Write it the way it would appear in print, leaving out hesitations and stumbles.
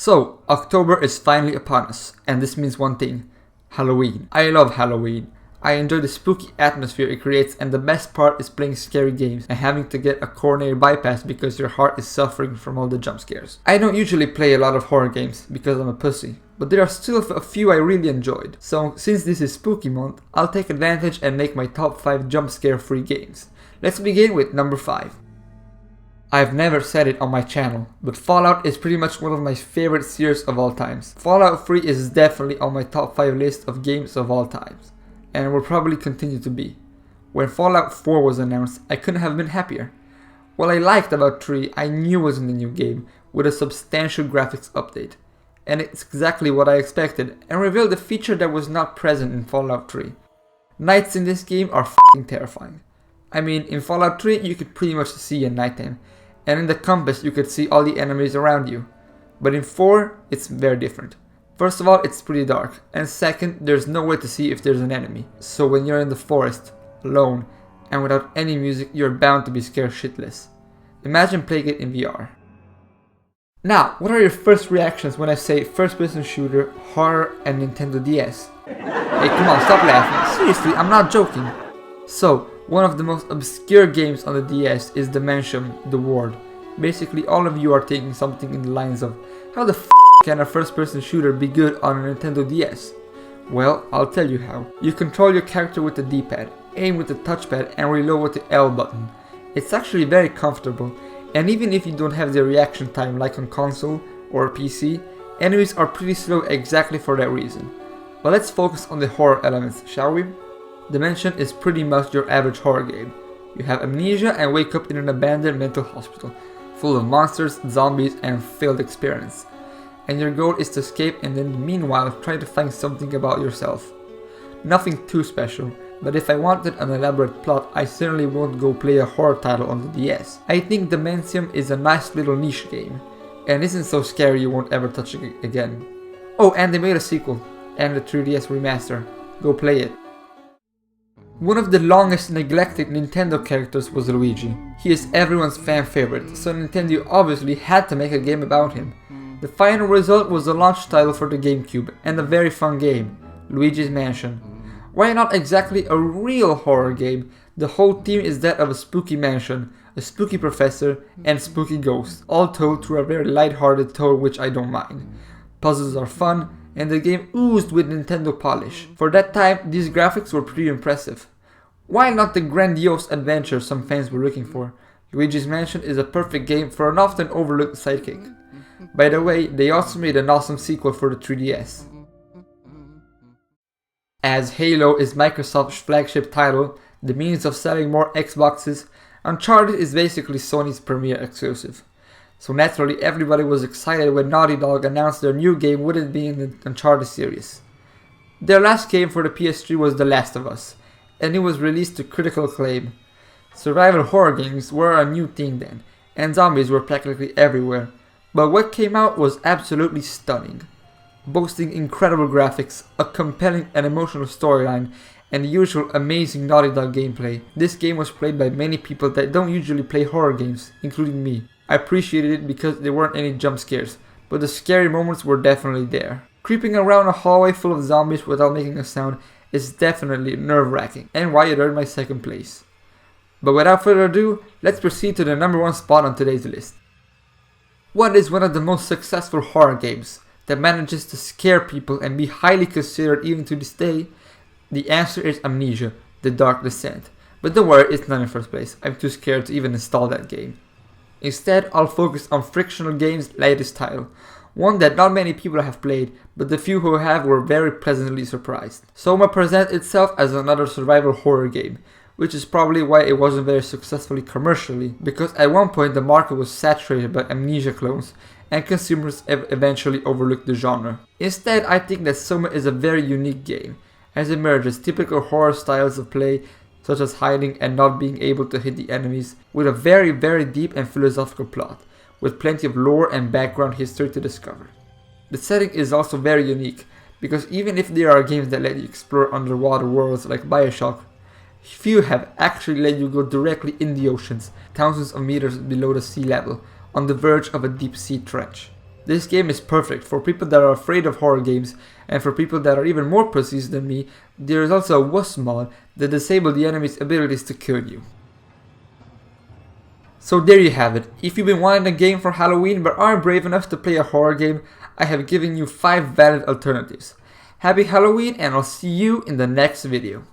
So, October is finally upon us, and this means one thing: Halloween. I love Halloween. I enjoy the spooky atmosphere it creates, and the best part is playing scary games and having to get a coronary bypass because your heart is suffering from all the jump scares. I don't usually play a lot of horror games because I'm a pussy, but there are still a few I really enjoyed. So since this is spooky month, I'll take advantage and make my top 5 jump scare free games. Let's begin with number 5. I've never said it on my channel, but Fallout is pretty much one of my favorite series of all times. Fallout 3 is definitely on my top 5 list of games of all times, and will probably continue to be. When Fallout 4 was announced, I couldn't have been happier. What I liked about 3, I knew was in the new game, with a substantial graphics update. And it's exactly what I expected, and revealed a feature that was not present in Fallout 3. Nights in this game are f***ing terrifying. I mean, in Fallout 3 you could pretty much see at nighttime, and in the compass you could see all the enemies around you. But in 4, it's very different. First of all, it's pretty dark, and second, there's no way to see if there's an enemy. So when you're in the forest, alone, and without any music, you're bound to be scared shitless. Imagine playing it in VR. Now, what are your first reactions when I say first-person shooter, horror, and Nintendo DS? Hey, come on, stop laughing. Seriously, I'm not joking. So, one of the most obscure games on the DS is Dimension: The Ward. Basically, all of you are thinking something in the lines of, how the f*** can a first-person shooter be good on a Nintendo DS? Well, I'll tell you how. You control your character with the D-pad, aim with the touchpad, and reload with the L button. It's actually very comfortable, and even if you don't have the reaction time like on console or PC, enemies are pretty slow exactly for that reason. But let's focus on the horror elements, shall we? Dimension is pretty much your average horror game. You have amnesia and wake up in an abandoned mental hospital, full of monsters, zombies, and failed experiments. And your goal is to escape and then meanwhile try to find something about yourself. Nothing too special, but if I wanted an elaborate plot, I certainly won't go play a horror title on the DS. I think Dimension is a nice little niche game, and isn't so scary you won't ever touch it again. Oh, and they made a sequel, and a 3DS remaster. Go play it. One of the longest neglected Nintendo characters was Luigi. He is everyone's fan favorite, so Nintendo obviously had to make a game about him. The final result was the launch title for the GameCube, and a very fun game, Luigi's Mansion. Why not exactly a real horror game? The whole theme is that of a spooky mansion, a spooky professor, and spooky ghosts, all told through a very light-hearted tone which I don't mind. Puzzles are fun, and the game oozed with Nintendo polish. For that time, these graphics were pretty impressive. While not the grandiose adventure some fans were looking for, Luigi's Mansion is a perfect game for an often overlooked sidekick. By the way, they also made an awesome sequel for the 3DS. As Halo is Microsoft's flagship title, the means of selling more Xboxes, Uncharted is basically Sony's premier exclusive. So naturally everybody was excited when Naughty Dog announced their new game wouldn't be in the Uncharted series. Their last game for the PS3 was The Last of Us, and it was released to critical acclaim. Survival horror games were a new thing then, and zombies were practically everywhere. But what came out was absolutely stunning. Boasting incredible graphics, a compelling and emotional storyline, and the usual amazing Naughty Dog gameplay, this game was played by many people that don't usually play horror games, including me. I appreciated it because there weren't any jump scares, but the scary moments were definitely there. Creeping around a hallway full of zombies without making a sound is definitely nerve-wracking, and why it earned my second place. But without further ado, let's proceed to the number 1 spot on today's list. What is one of the most successful horror games that manages to scare people and be highly considered even to this day? The answer is Amnesia: The Dark Descent. But don't worry, it's not in first place. I'm too scared to even install that game. Instead, I'll focus on Frictional Games' latest title, one that not many people have played, but the few who have were very pleasantly surprised. Soma presents itself as another survival horror game, which is probably why it wasn't very successfully commercially, because at one point the market was saturated by Amnesia clones, and consumers eventually overlooked the genre. Instead, I think that Soma is a very unique game, as it merges typical horror styles of play, such as hiding and not being able to hit the enemies, with a very deep and philosophical plot, with plenty of lore and background history to discover. The setting is also very unique, because even if there are games that let you explore underwater worlds like BioShock, few have actually let you go directly in the oceans, thousands of meters below the sea level, on the verge of a deep sea trench. This game is perfect for people that are afraid of horror games, and for people that are even more pussies than me. There is also a wuss mod that disables the enemy's abilities to kill you. So there you have it. If you've been wanting a game for Halloween but aren't brave enough to play a horror game, I have given you 5 valid alternatives. Happy Halloween, and I'll see you in the next video.